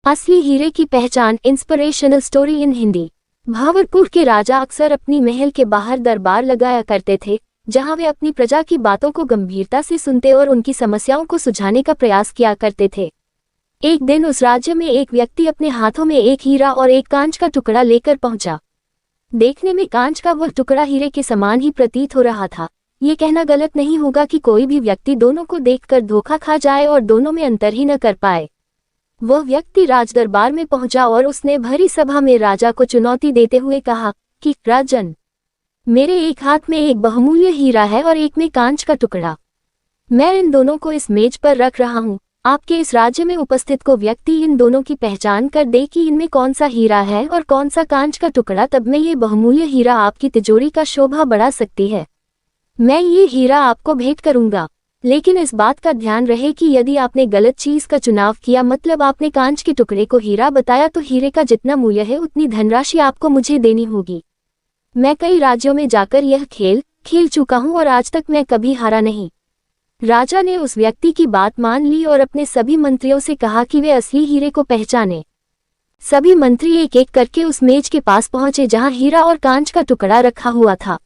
असली हीरे की पहचान, इंस्पिरेशनल स्टोरी इन हिंदी। भावरपुर के राजा अक्सर अपनी महल के बाहर दरबार लगाया करते थे, जहां वे अपनी प्रजा की बातों को गंभीरता से सुनते और उनकी समस्याओं को सुलझाने का प्रयास किया करते थे। एक दिन उस राज्य में एक व्यक्ति अपने हाथों में एक हीरा और एक कांच का टुकड़ा लेकर पहुंचा। देखने में कांच का वह टुकड़ा हीरे के समान ही प्रतीत हो रहा था। ये कहना गलत नहीं होगा कि कोई भी व्यक्ति दोनों को देखकर धोखा खा जाए और दोनों में अंतर ही न कर पाए। वह व्यक्ति राजदरबार में पहुंचा और उसने भरी सभा में राजा को चुनौती देते हुए कहा कि राजन, मेरे एक हाथ में एक बहुमूल्य हीरा है और एक में कांच का टुकड़ा। मैं इन दोनों को इस मेज पर रख रहा हूं। आपके इस राज्य में उपस्थित को व्यक्ति इन दोनों की पहचान कर दे कि इनमें कौन सा हीरा है और कौन सा कांच का टुकड़ा, तब में ये बहुमूल्य हीरा आपकी तिजोरी का शोभा बढ़ा सकती है। मैं ये हीरा आपको भेंट करूंगा, लेकिन इस बात का ध्यान रहे कि यदि आपने गलत चीज का चुनाव किया, मतलब आपने कांच के टुकड़े को हीरा बताया, तो हीरे का जितना मूल्य है उतनी धनराशि आपको मुझे देनी होगी। मैं कई राज्यों में जाकर यह खेल खेल चुका हूं और आज तक मैं कभी हारा नहीं। राजा ने उस व्यक्ति की बात मान ली और अपने सभी मंत्रियों से कहा कि वे असली हीरे को पहचाने। सभी मंत्री एक एक करके उस मेज के पास पहुंचे जहां हीरा और कांच का टुकड़ा रखा हुआ था।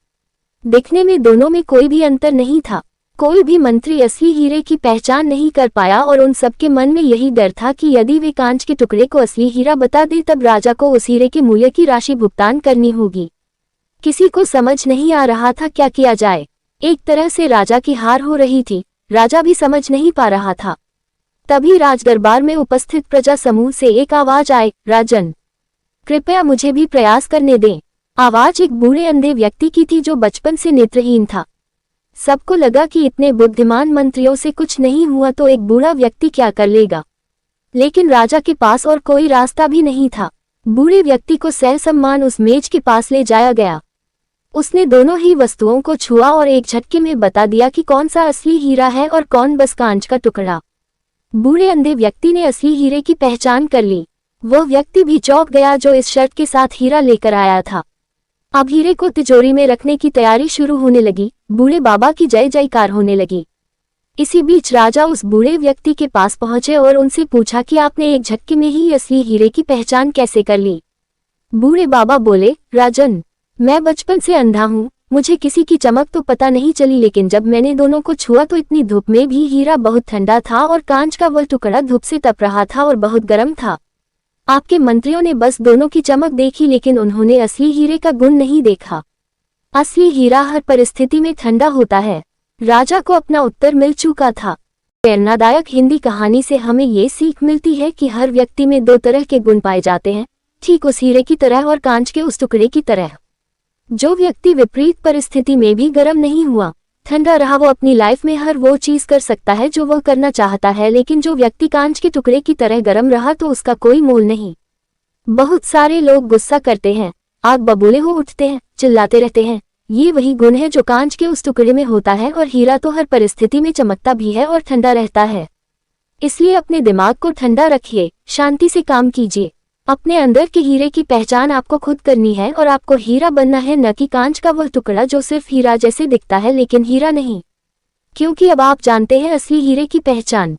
दिखने में दोनों में कोई भी अंतर नहीं था। कोई भी मंत्री असली हीरे की पहचान नहीं कर पाया और उन सबके मन में यही डर था कि यदि वे कांच के टुकड़े को असली हीरा बता दे, तब राजा को उस हीरे के मूल्य की राशि भुगतान करनी होगी। किसी को समझ नहीं आ रहा था क्या किया जाए। एक तरह से राजा की हार हो रही थी, राजा भी समझ नहीं पा रहा था। तभी राजदरबार में उपस्थित प्रजा समूह से एक आवाज आए, राजन, कृपया मुझे भी प्रयास करने दें। आवाज एक बूढ़े अंधे व्यक्ति की थी जो बचपन से नेत्रहीन था। सबको लगा कि इतने बुद्धिमान मंत्रियों से कुछ नहीं हुआ तो एक बूढ़ा व्यक्ति क्या कर लेगा, लेकिन राजा के पास और कोई रास्ता भी नहीं था। बूढ़े व्यक्ति को ससम्मान उस मेज के पास ले जाया गया। उसने दोनों ही वस्तुओं को छुआ और एक झटके में बता दिया कि कौन सा असली हीरा है और कौन बस कांच का टुकड़ा। बूढ़े अंधे व्यक्ति ने असली हीरे की पहचान कर ली। वह व्यक्ति भी चौंक गया जो इस शर्त के साथ हीरा लेकर आया था। अब हीरे को तिजोरी में रखने की तैयारी शुरू होने लगी। बूढ़े बाबा की जय जयकार होने लगी। इसी बीच राजा उस बूढ़े व्यक्ति के पास पहुंचे और उनसे पूछा कि आपने एक झटके में ही असली हीरे की पहचान कैसे कर ली। बूढ़े बाबा बोले, राजन, मैं बचपन से अंधा हूँ, मुझे किसी की चमक तो पता नहीं चली, लेकिन जब मैंने दोनों को छुआ तो इतनी धूप में भी हीरा बहुत ठंडा था और कांच का वह टुकड़ा धूप से तप रहा था और बहुत गर्म था। आपके मंत्रियों ने बस दोनों की चमक देखी, लेकिन उन्होंने असली हीरे का गुण नहीं देखा। असली हीरा हर परिस्थिति में ठंडा होता है। राजा को अपना उत्तर मिल चुका था। प्रेरणादायक हिंदी कहानी से हमें ये सीख मिलती है कि हर व्यक्ति में दो तरह के गुण पाए जाते हैं, ठीक उस हीरे की तरह और कांच के उस टुकड़े की तरह। जो व्यक्ति विपरीत परिस्थिति में भी गर्म नहीं हुआ, ठंडा रहा, वो अपनी लाइफ में हर वो चीज कर सकता है जो वह करना चाहता है, लेकिन जो व्यक्ति कांच के टुकड़े की तरह गर्म रहा तो उसका कोई मोल नहीं। बहुत सारे लोग गुस्सा करते हैं, आग बबूले हो उठते हैं, चिल्लाते रहते हैं। ये वही गुण है जो कांच के उस टुकड़े में होता है, और हीरा तो हर परिस्थिति में चमकता भी है और ठंडा रहता है। इसलिए अपने दिमाग को ठंडा रखिए, शांति से काम कीजिए। अपने अंदर के हीरे की पहचान आपको खुद करनी है और आपको हीरा बनना है, न कि कांच का वह टुकड़ा जो सिर्फ हीरा जैसे दिखता है लेकिन हीरा नहीं। क्योंकि अब आप जानते हैं असली हीरे की पहचान।